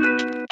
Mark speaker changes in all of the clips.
Speaker 1: Welcome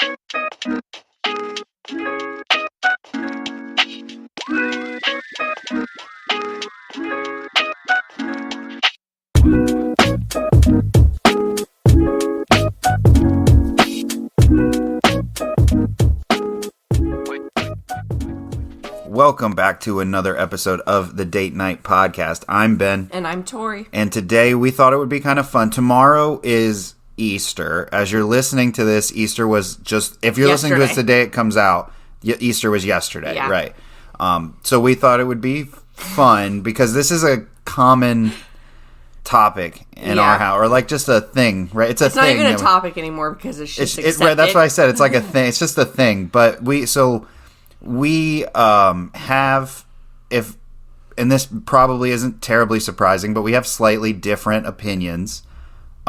Speaker 1: back to another episode of the Date Night Podcast. I'm Ben.
Speaker 2: And I'm Tori.
Speaker 1: And today we thought it would be kind of fun. Tomorrow is Easter. As you're listening to this, Easter was just, if you're listening to this the day it comes out, Easter was yesterday, right? So we thought it would be fun because this is a common topic in our house, or like just a thing, right? It's
Speaker 2: not even a topic anymore because it's just accepted.
Speaker 1: Right, that's what I said. It's like a thing. It's just a thing. But we have, and this probably isn't terribly surprising, but we have slightly different opinions.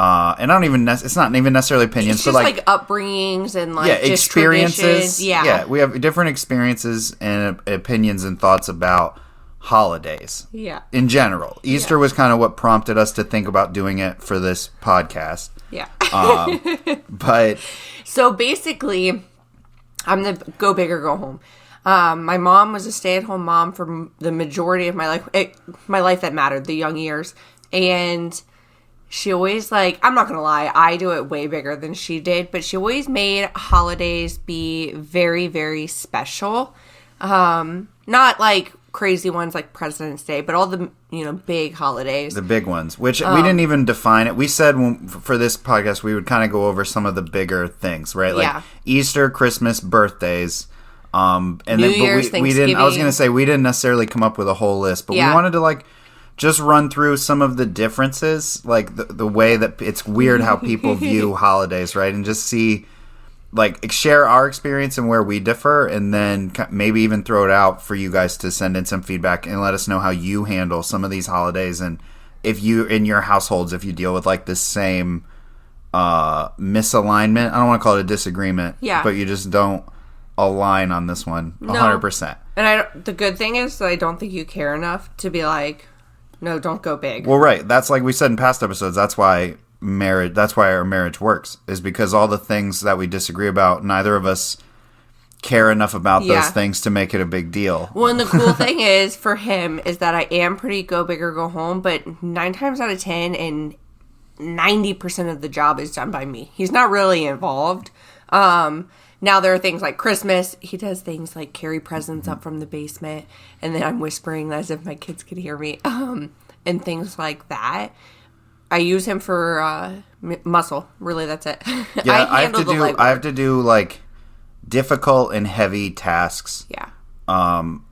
Speaker 1: And I don't even, it's not even necessarily opinions.
Speaker 2: It's just like upbringings and like just
Speaker 1: experiences. Yeah, we have different experiences and opinions and thoughts about holidays. Yeah. In general. Easter was kind of what prompted us to think about doing it for this podcast. Yeah. But.
Speaker 2: So basically, I'm the go big or go home. My mom was a stay-at-home mom for the majority of my life that mattered, the young years. And she always, I'm not going to lie, I do it way bigger than she did, but she always made holidays be very, very special. Not like crazy ones like President's Day, but all the, big holidays.
Speaker 1: The big ones, which we didn't even define it. We said for this podcast, we would kind of go over some of the bigger things, right? Like Easter, Christmas, birthdays. And
Speaker 2: New Year's,
Speaker 1: we didn't. I was going to say we didn't necessarily come up with a whole list, but we wanted to just run through some of the differences, like the way that it's weird how people view holidays, right? And just see, share our experience and where we differ, and then maybe even throw it out for you guys to send in some feedback and let us know how you handle some of these holidays, and if you in your households, if you deal with this same misalignment. I don't want to call it a disagreement, but you just don't align on this one 100%.
Speaker 2: And the good thing is that I don't think you care enough to be like, no, don't go big.
Speaker 1: Well, right. That's like we said in past episodes. That's why our marriage works, is because all the things that we disagree about, neither of us care enough about those things to make it a big deal.
Speaker 2: Well, and the cool thing is for him is that I am pretty go big or go home, but 9 times out of 10 and 90% of the job is done by me. He's not really involved. Now there are things like Christmas. He does things like carry presents up from the basement, and then I'm whispering as if my kids could hear me, and things like that. I use him for muscle. Really, that's it.
Speaker 1: Yeah, I have to do difficult and heavy tasks. Yeah.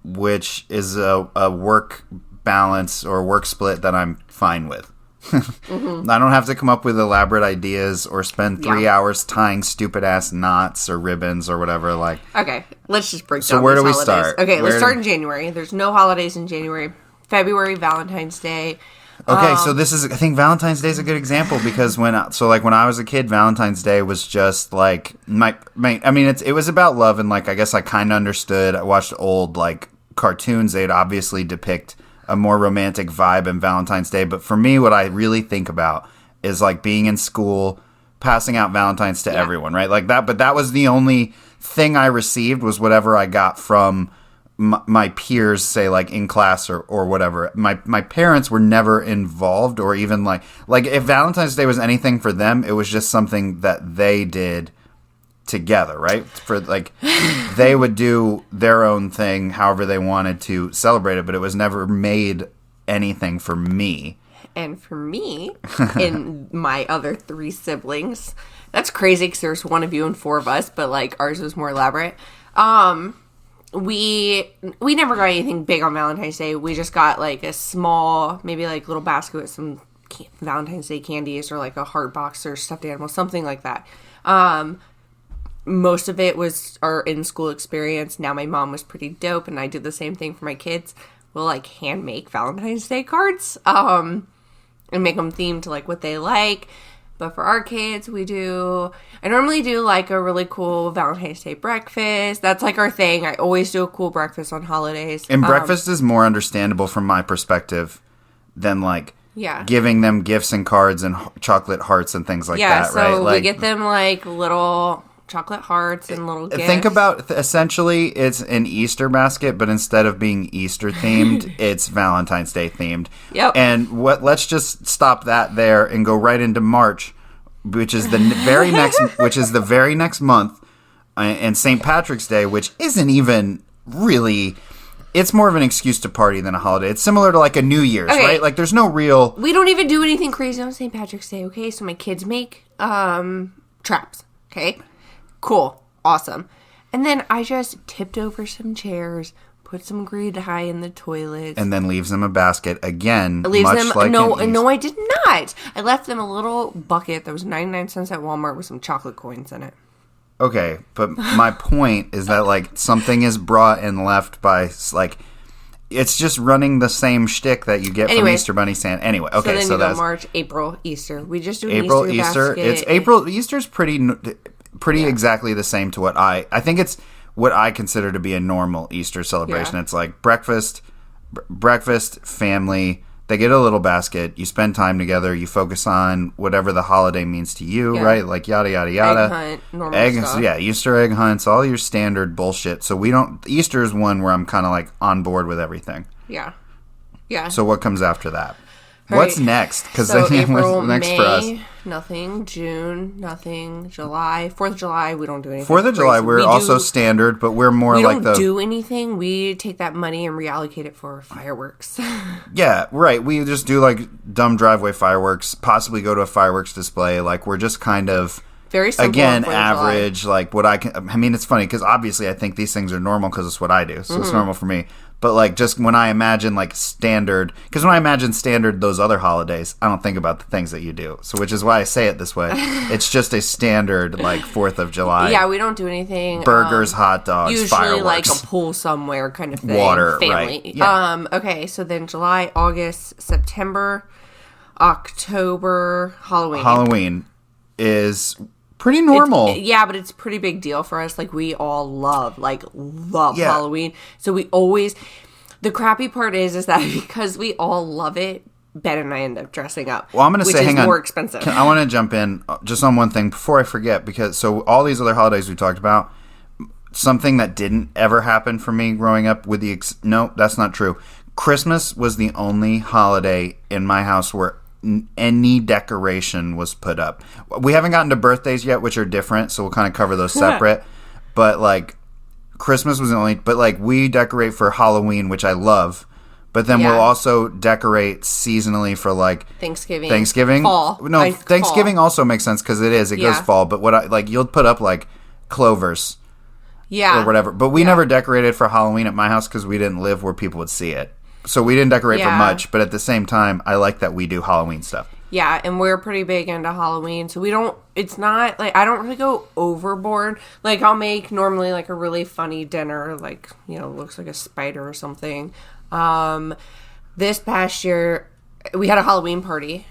Speaker 1: Which is a work balance or work split that I'm fine with. Mm-hmm. I don't have to come up with elaborate ideas or spend 3 hours tying stupid ass knots or ribbons or whatever.
Speaker 2: Okay, let's just break down.
Speaker 1: So where do we
Speaker 2: holidays.
Speaker 1: start?
Speaker 2: Okay, let's start in January. There's no holidays in January. February, Valentine's Day.
Speaker 1: Okay, so I think Valentine's Day is a good example because when I was a kid, Valentine's Day was just it was about love, and I guess I kind of understood. I watched old cartoons. They'd obviously depict a more romantic vibe in Valentine's Day. But for me, what I really think about is being in school, passing out Valentines to everyone, right? But that was the only thing I received was whatever I got from my peers, say in class or whatever. My parents were never involved, or even if Valentine's Day was anything for them, it was just something that they did together, right? For they would do their own thing however they wanted to celebrate it, but it was never made anything for me.
Speaker 2: And for me and my other 3 siblings, that's crazy because there's one of you and 4 of us, but ours was more elaborate. We never got anything big on Valentine's Day. We just got a small, maybe little basket with some Valentine's Day candies, or a heart box or stuffed animal, something like that. Most of it was our in-school experience. Now my mom was pretty dope, and I did the same thing for my kids. We'll hand make Valentine's Day cards, and make them themed to what they like. But for our kids, I normally do a really cool Valentine's Day breakfast. That's our thing. I always do a cool breakfast on holidays.
Speaker 1: And breakfast is more understandable from my perspective than giving them gifts and cards and chocolate hearts and things like that, right?
Speaker 2: Yeah, so we get them little chocolate hearts and little gifts.
Speaker 1: Think about, essentially, it's an Easter basket, but instead of being Easter themed, it's Valentine's Day themed.
Speaker 2: Yep.
Speaker 1: And let's just stop that there and go right into March, which is the very next month, and St. Patrick's Day, which isn't even really. It's more of an excuse to party than a holiday. It's similar to like a New Year's, right? Like there's no real.
Speaker 2: We don't even do anything crazy on St. Patrick's Day. Okay, so my kids make traps. Okay, cool, awesome. And then I just tipped over some chairs, put some green dye in the toilets,
Speaker 1: and then leaves them a basket again.
Speaker 2: No, I did not. I left them a little bucket that was 99 cents at Walmart with some chocolate coins in it.
Speaker 1: Okay, but my point is that, like, something is brought and left by, like, it's just running the same shtick that you get from Easter Bunny Santa. Anyway, okay,
Speaker 2: so then you go March, April, Easter. We just do an
Speaker 1: April,
Speaker 2: Easter basket.
Speaker 1: It's April. Easter's pretty exactly the same to what I think it's what I consider to be a normal Easter celebration. Yeah. It's like breakfast, family. They get a little basket. You spend time together. You focus on whatever the holiday means to you, right? Like yada yada yada.
Speaker 2: Egg hunt, normal stuff.
Speaker 1: Yeah, Easter egg hunts, all your standard bullshit. So Easter is one where I'm kind of like on board with everything.
Speaker 2: Yeah.
Speaker 1: So what comes after that? What's next? Because
Speaker 2: April,
Speaker 1: what's next
Speaker 2: May,
Speaker 1: for us?
Speaker 2: Nothing. June, nothing. July, 4th of July, we don't do anything.
Speaker 1: 4th of July, we're also standard, but we're more like
Speaker 2: we don't do anything. We take that money and reallocate it for fireworks.
Speaker 1: Yeah, right. We just do like dumb driveway fireworks, possibly go to a fireworks display. Like we're just kind of
Speaker 2: very simple.
Speaker 1: Again, average. Like what I mean, it's funny because obviously I think these things are normal because it's what I do, so it's normal for me. But, like, just when I imagine, like, standard... Because when I imagine standard those other holidays, I don't think about the things that you do. So, which is why I say it this way. It's just a standard, like, 4th of July.
Speaker 2: Yeah, we don't do anything.
Speaker 1: Burgers, hot dogs,
Speaker 2: usually,
Speaker 1: fireworks.
Speaker 2: Like, a pool somewhere kind of thing.
Speaker 1: Water,
Speaker 2: family.
Speaker 1: right. Yeah.
Speaker 2: Okay, so then July, August, September, October, Halloween.
Speaker 1: Halloween is... pretty normal.
Speaker 2: But it's a pretty big deal for us. Like, we all love Halloween. So we always... The crappy part is that because we all love it, Ben and I end up dressing up.
Speaker 1: Well, I'm going to say, hang on.
Speaker 2: More expensive.
Speaker 1: I want to jump in just on one thing before I forget, because so all these other holidays we talked about, something that didn't ever happen for me growing up with no, that's not true. Christmas was the only holiday in my house where any decoration was put up. We haven't gotten to birthdays yet, which are different, so we'll kind of cover those separate. But like Christmas was the only, but like we decorate for Halloween, which I love. But then we'll also decorate seasonally for like
Speaker 2: Thanksgiving.
Speaker 1: Fall. No, Thanksgiving also makes sense because it goes fall. But what I like, you'll put up like clovers, or whatever. But we never decorated for Halloween at my house because we didn't live where people would see it. So we didn't decorate for much. But at the same time, I like that we do Halloween stuff.
Speaker 2: Yeah, and we're pretty big into Halloween, so we don't, it's not, like, I don't really go overboard. Like, I'll make normally, like, a really funny dinner, like, you know, looks like a spider or something. This past year, we had a Halloween party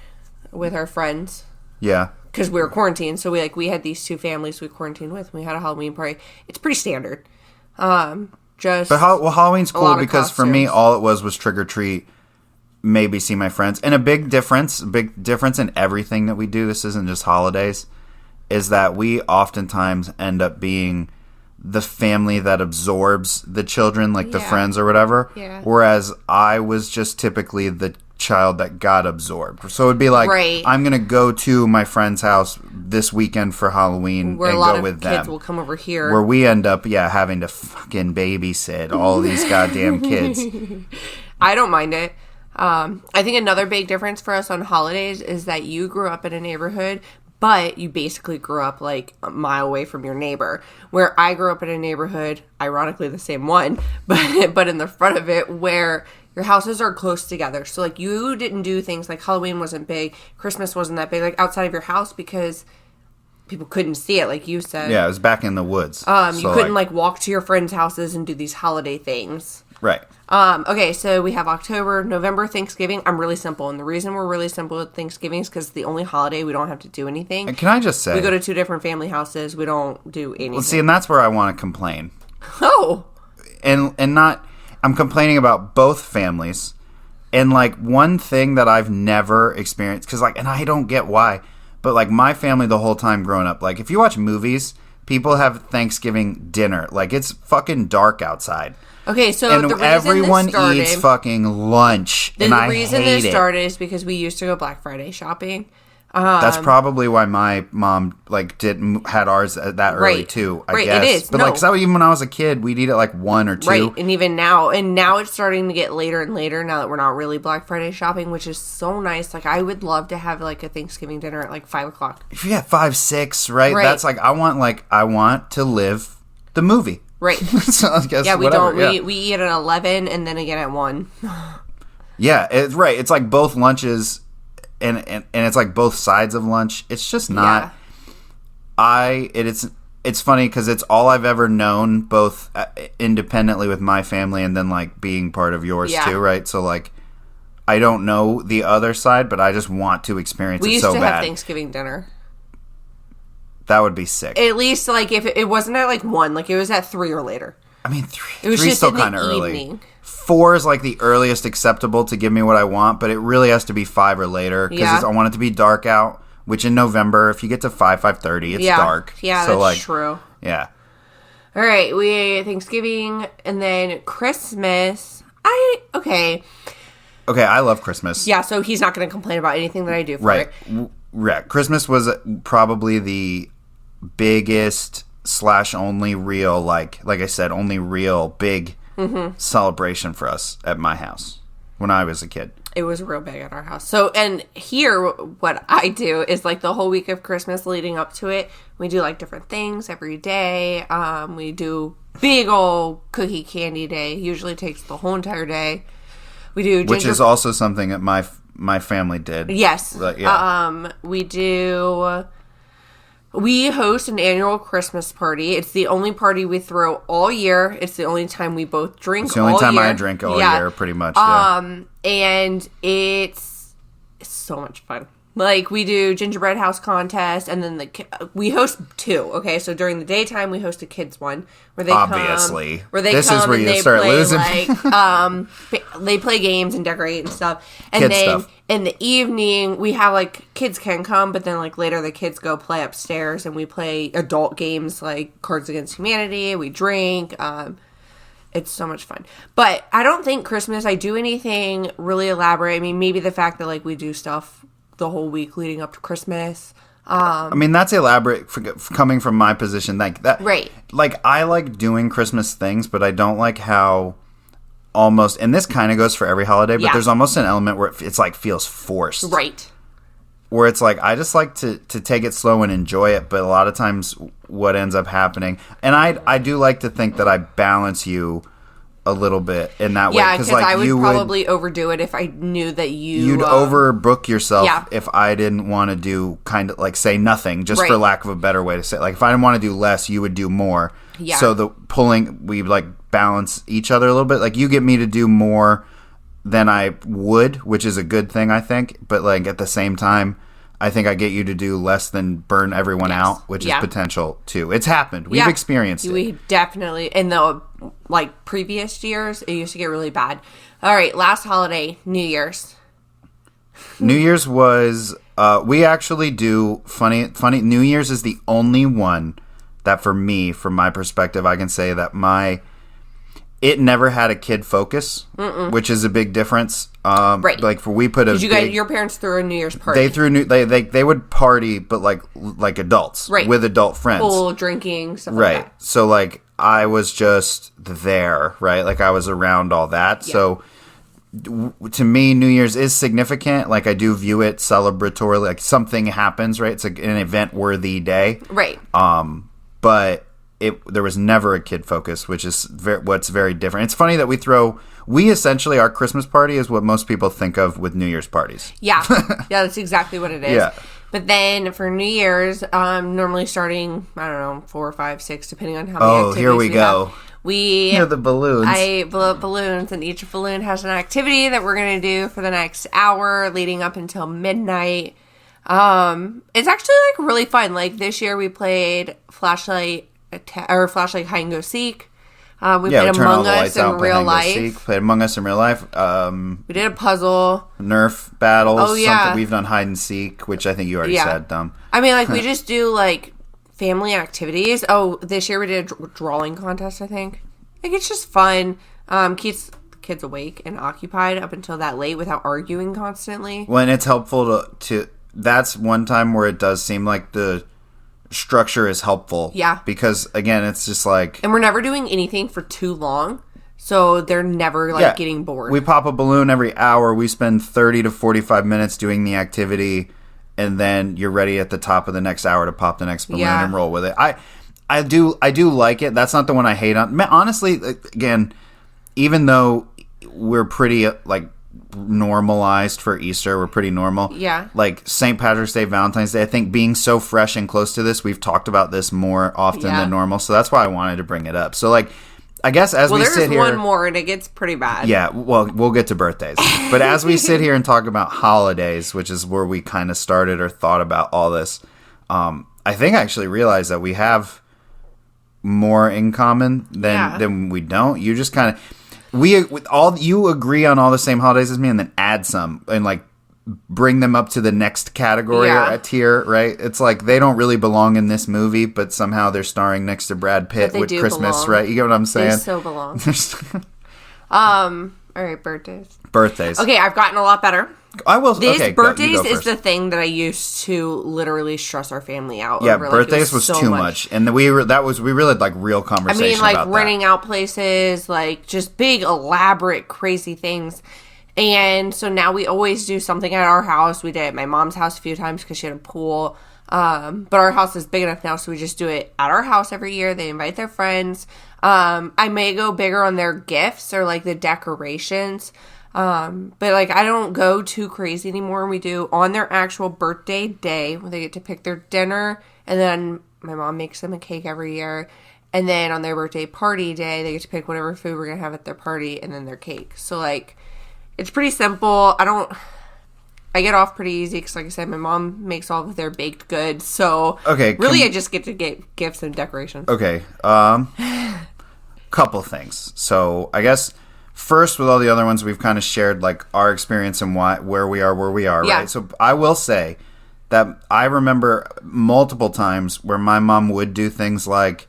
Speaker 2: with our friends.
Speaker 1: Yeah.
Speaker 2: Because we were quarantined, so we had these two families we quarantined with, and we had a Halloween party. It's pretty standard.
Speaker 1: Halloween's cool because for me, all it was trick or treat. Maybe see my friends. And a big difference in everything that we do, this isn't just holidays, is that we oftentimes end up being the family that absorbs the children, like the friends or whatever. Yeah. Whereas I was just typically the child that got absorbed. So it'd be like, I'm going to go to my friend's house this weekend for Halloween
Speaker 2: where
Speaker 1: and go with them.
Speaker 2: Kids will come over here.
Speaker 1: Where we end up, having to fucking babysit all these goddamn kids.
Speaker 2: I don't mind it. I think another big difference for us on holidays is that you grew up in a neighborhood, but you basically grew up like a mile away from your neighbor. Where I grew up in a neighborhood, ironically the same one, but in the front of it, where your houses are close together. So like you didn't do things like Halloween wasn't big, Christmas wasn't that big, like outside of your house because people couldn't see it, like you said.
Speaker 1: Yeah, it was back in the woods.
Speaker 2: You couldn't like walk to your friends' houses and do these holiday things.
Speaker 1: Right.
Speaker 2: Okay, so we have October, November, Thanksgiving. I'm really simple. And the reason we're really simple with Thanksgiving is because it's the only holiday we don't have to do anything.
Speaker 1: And can I just say...
Speaker 2: we go to two different family houses. We don't do anything.
Speaker 1: Well, see, and that's where I want to complain.
Speaker 2: Oh!
Speaker 1: And not... I'm complaining about both families. And, like, one thing that I've never experienced... because, like, and I don't get why. But, like, my family the whole time growing up... like, if you watch movies... people have Thanksgiving dinner. Like, it's fucking dark outside.
Speaker 2: Okay, so
Speaker 1: and
Speaker 2: the reason
Speaker 1: everyone
Speaker 2: this started,
Speaker 1: eats fucking lunch, and I hate it. The reason this
Speaker 2: started is because we used to go Black Friday shopping.
Speaker 1: That's probably why my mom had ours that early too. I guess,
Speaker 2: it is.
Speaker 1: But like, so even when I was a kid, we'd eat at like 1 or 2.
Speaker 2: Right, and even now, it's starting to get later and later now that we're not really Black Friday shopping, which is so nice. Like, I would love to have like a Thanksgiving dinner at like 5:00.
Speaker 1: If you got 5, 6, right? That's like I want to live the movie.
Speaker 2: Right.
Speaker 1: So I guess
Speaker 2: we
Speaker 1: whatever,
Speaker 2: don't. We eat at 11 and then again at 1.
Speaker 1: Yeah, it's right. It's like both lunches. And it's like both sides of lunch. It's just not. Yeah. It's funny because it's all I've ever known, both independently with my family and then like being part of yours too, right? So like, I don't know the other side, but I just want to experience it so bad.
Speaker 2: We used to have Thanksgiving dinner.
Speaker 1: That would be sick.
Speaker 2: At least like if it wasn't at like 1, like it was at 3 or later.
Speaker 1: I mean, 3.
Speaker 2: It was
Speaker 1: 3's
Speaker 2: just
Speaker 1: still
Speaker 2: in the
Speaker 1: kind of early.
Speaker 2: evening.
Speaker 1: 4 is like the earliest acceptable to give me what I want, but it really has to be 5 or later because I want it to be dark out. Which in November, if you get to 5:30, it's dark.
Speaker 2: Yeah,
Speaker 1: so
Speaker 2: that's true.
Speaker 1: Yeah.
Speaker 2: All right, we Thanksgiving and then Christmas. Okay,
Speaker 1: I love Christmas.
Speaker 2: Yeah, so he's not going to complain about anything that I do for it.
Speaker 1: Right. Christmas was probably the biggest / only real, like I said, only real big celebration for us at my house when I was a kid.
Speaker 2: It was real big at our house. So, and here, what I do is like the whole week of Christmas leading up to it, we do like different things every day. We do big old cookie candy day. Usually takes the whole entire day. We do
Speaker 1: which is also something that my family did.
Speaker 2: Yes. We do. We host an annual Christmas party. It's the only party we throw all year. It's the only time we both drink all year.
Speaker 1: It's the only time I drink all year, pretty much.
Speaker 2: And it's so much fun. Like, we do gingerbread house contest, and then we host 2. Okay, so during the daytime we host a kids one where they
Speaker 1: obviously
Speaker 2: come, where they
Speaker 1: this
Speaker 2: come
Speaker 1: is where
Speaker 2: and
Speaker 1: you
Speaker 2: they
Speaker 1: start
Speaker 2: play
Speaker 1: losing.
Speaker 2: Like they play games and decorate and stuff. And
Speaker 1: Kid
Speaker 2: then
Speaker 1: stuff.
Speaker 2: in the evening we have like kids can come, but then like later the kids go play upstairs and we play adult games like Cards Against Humanity. We drink. It's so much fun. But I don't think Christmas I do anything really elaborate. I mean, maybe the fact that like we do stuff the whole week leading up to Christmas.
Speaker 1: I mean, that's elaborate coming from my position. Like that,
Speaker 2: right?
Speaker 1: Like, I like doing Christmas things, but I don't like how almost, and this kind of goes for every holiday, but there's almost an element where it's like feels forced,
Speaker 2: right?
Speaker 1: Where it's like I just like to take it slow and enjoy it, but a lot of times what ends up happening, and I do like to think that I balance you a little bit in that way.
Speaker 2: Yeah, because like I would probably overdo it if I knew that you'd
Speaker 1: overbook yourself if I didn't want to do kind of like say nothing, just for lack of a better way to say it. Like if I didn't want to do less, you would do more. Yeah. So the pulling, we like balance each other a little bit. Like you get me to do more than I would, which is a good thing, I think. But like at the same time, I think I get you to do less than burn everyone out, which is potential too. It's happened. We've experienced it.
Speaker 2: We definitely, in the like previous years, it used to get really bad. All right, last holiday, New Year's.
Speaker 1: New Year's was, we actually do funny. New Year's is the only one that for me, from my perspective, I can say that it never had a kid focus, which is a big difference. Right. Like we put
Speaker 2: your parents threw a New Year's party.
Speaker 1: They threw they would party, but like adults,
Speaker 2: right, with
Speaker 1: adult friends,
Speaker 2: full drinking stuff, right? Like that.
Speaker 1: So like I was just there, right? Like I was around all that. Yeah. So to me, New Year's is significant. Like I do view it celebratory. Like something happens, right? It's like an event worthy day,
Speaker 2: right?
Speaker 1: But there was never a kid focus, which is what's very different. It's funny that we essentially, our Christmas party is what most people think of with New Year's parties.
Speaker 2: Yeah. Yeah, that's exactly what it is. Yeah. But then for New Year's, normally starting, I don't know, 4, 5, 6, depending on how many activities
Speaker 1: here we go.
Speaker 2: Have.
Speaker 1: The balloons.
Speaker 2: I blow up balloons, and each balloon has an activity that we're going to do for the next hour leading up until midnight. It's actually like really fun. Like this year we played flashlight hide and go seek. We played Among Us in real life.
Speaker 1: Played Among Us in real life.
Speaker 2: We did a puzzle.
Speaker 1: Nerf battles. Oh yeah. We've done hide and seek, which I think you already said.
Speaker 2: I mean, like we just do like family activities. Oh, this year we did a drawing contest, I think. Like, it's just fun. Keeps kids awake and occupied up until that late without arguing constantly.
Speaker 1: When it's helpful to that's one time where it does seem like the structure is helpful.
Speaker 2: Yeah.
Speaker 1: Because, again, it's just like...
Speaker 2: And we're never doing anything for too long, so they're never, like, getting bored.
Speaker 1: We pop a balloon every hour. We spend 30 to 45 minutes doing the activity, and then you're ready at the top of the next hour to pop the next balloon and roll with it. I do like it. That's not the one I hate on. Honestly, again, even though we're pretty, like, normalized for Easter, we're pretty normal.
Speaker 2: Yeah.
Speaker 1: Like, St. Patrick's Day, Valentine's Day, I think being so fresh and close to this, we've talked about this more often than normal, so that's why I wanted to bring it up. So, like, I guess as we sit here...
Speaker 2: Well, there's one more, and it gets pretty bad.
Speaker 1: Yeah, well, we'll get to birthdays. But as we sit here and talk about holidays, which is where we kind of started or thought about all this, I think I actually realized that we have more in common than we don't. You just kind of... you agree on all the same holidays as me, and then add some and like bring them up to the next category or a tier, right? It's like they don't really belong in this movie, but somehow they're starring next to Brad Pitt with Christmas, belong. Right? You get what I'm saying?
Speaker 2: They so belong. All right, birthdays. Okay, I've gotten a lot better.
Speaker 1: I will.
Speaker 2: Birthdays is the thing that I used to literally stress our family out.
Speaker 1: Yeah,
Speaker 2: over.
Speaker 1: birthdays was too much, and we really had like real conversation.
Speaker 2: I mean, like
Speaker 1: about
Speaker 2: renting out places, like just big, elaborate, crazy things. And so now we always do something at our house. We did it at my mom's house a few times because she had a pool. But our house is big enough now, so we just do it at our house every year. They invite their friends. I may go bigger on their gifts or like the decorations. But like I don't go too crazy anymore. We do on their actual birthday day where they get to pick their dinner, and then my mom makes them a cake every year. And then on their birthday party day, they get to pick whatever food we're gonna have at their party, and then their cake. So like, it's pretty simple. I get off pretty easy because, like I said, my mom makes all of their baked goods. So really, I just get to get gifts and decorations.
Speaker 1: Okay, couple things. So I guess. First, with all the other ones, we've kind of shared like our experience and where we are, right? So I will say that I remember multiple times where my mom would do things like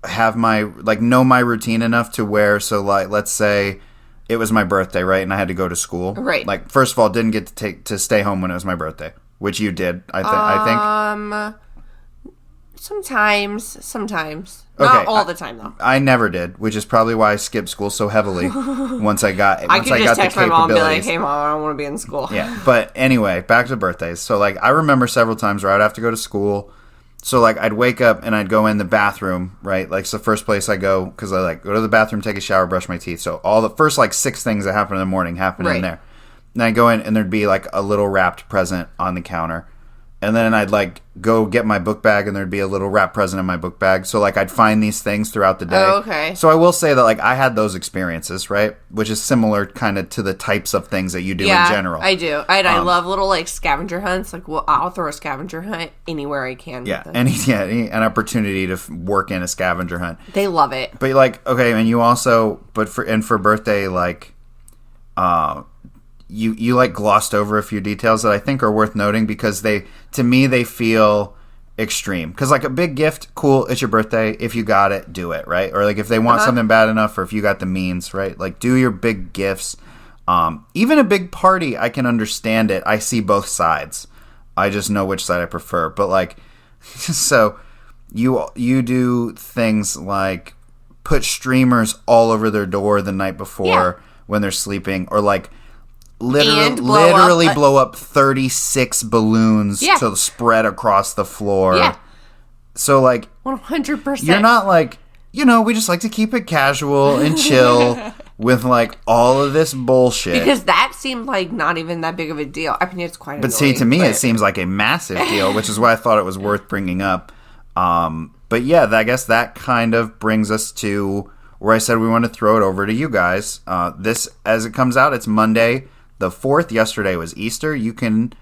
Speaker 1: know my routine enough to where, so like, let's say it was my birthday, right? And I had to go to school.
Speaker 2: Right.
Speaker 1: Like, first of all, didn't get to stay home when it was my birthday, which you did, I think.
Speaker 2: Sometimes. Not all the time, though.
Speaker 1: I never did, which is probably why I skipped school so heavily once I got the capabilities.
Speaker 2: I could just text my mom and be like, hey, Mom, I don't want to be in school.
Speaker 1: Yeah, but anyway, back to birthdays. So, like, I remember several times where I'd have to go to school. So, like, I'd wake up and I'd go in the bathroom, right? Like, it's the first place I go because I, like, go to the bathroom, take a shower, brush my teeth. So, all the first, like, 6 things that happen in the morning happen in there. And I'd go in and there'd be, like, a little wrapped present on the counter. And then I'd, like, go get my book bag, and there'd be a little wrap present in my book bag. So, like, I'd find these things throughout the day.
Speaker 2: Oh, okay.
Speaker 1: So I will say that, like, I had those experiences, right? Which is similar kind of to the types of things that you do in general.
Speaker 2: I do. I love little, like, scavenger hunts. Like, well, I'll throw a scavenger hunt anywhere I can.
Speaker 1: Yeah, any opportunity to work in a scavenger hunt.
Speaker 2: They love it.
Speaker 1: But, like, okay, and you also, for birthday, like, You like glossed over a few details that I think are worth noting because to me they feel extreme. Because like a big gift, cool, it's your birthday. If you got it, do it, right? Or like if they want something bad enough, or if you got the means, right? Like do your big gifts. Even a big party, I can understand it. I see both sides. I just know which side I prefer. But like, so you do things like put streamers all over their door the night before when they're sleeping, or like. Literally blow up 36 balloons to spread across the floor. Yeah. So, like...
Speaker 2: 100%.
Speaker 1: You're not like... we just like to keep it casual and chill with, like, all of this bullshit.
Speaker 2: Because that seemed like not even that big of a deal. I mean, it's quite annoying.
Speaker 1: But see, to me, it seems like a massive deal, which is why I thought it was worth bringing up. But yeah, I guess that kind of brings us to where I said we want to throw it over to you guys. This, as it comes out, it's Monday the 4th. Yesterday was Easter. You can...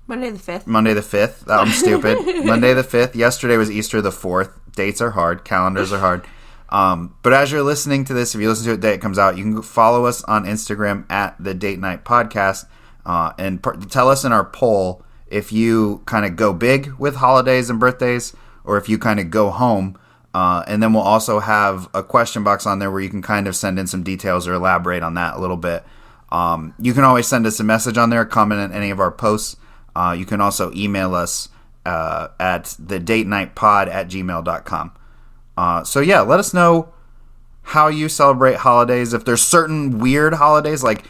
Speaker 2: Monday the 5th.
Speaker 1: Monday the 5th. I'm stupid. Monday the 5th. Yesterday was Easter the 4th. Dates are hard. Calendars are hard. But as you're listening to this, if you listen to it the day it comes out, you can follow us on Instagram at the Date Night Podcast and tell us in our poll if you kind of go big with holidays and birthdays, or if you kind of go home. And then we'll also have a question box on there where you can kind of send in some details or elaborate on that a little bit. You can always send us a message on there, comment on any of our posts. You can also email us at thedatenightpod@gmail.com. So yeah, let us know how you celebrate holidays. If there's certain weird holidays, like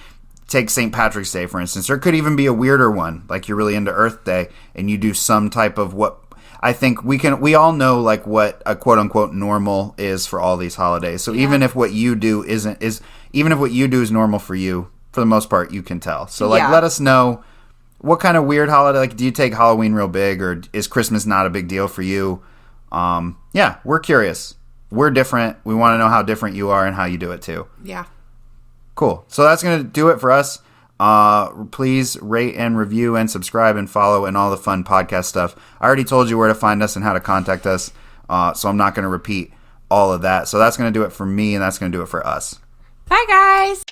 Speaker 1: take St. Patrick's Day, for instance. There could even be a weirder one, like you're really into Earth Day, and you do some type of what I think we all know, like what a quote unquote normal is for all these holidays. So even if what you do is normal for you, for the most part, you can tell. So let us know what kind of weird holiday. Like, do you take Halloween real big, or is Christmas not a big deal for you? We're curious. We're different. We want to know how different you are and how you do it too.
Speaker 2: Yeah.
Speaker 1: Cool. So that's going to do it for us. Please rate and review and subscribe and follow and all the fun podcast stuff. I already told you where to find us and how to contact us. So I'm not going to repeat all of that. So that's going to do it for me, and that's going to do it for us.
Speaker 2: Bye, guys.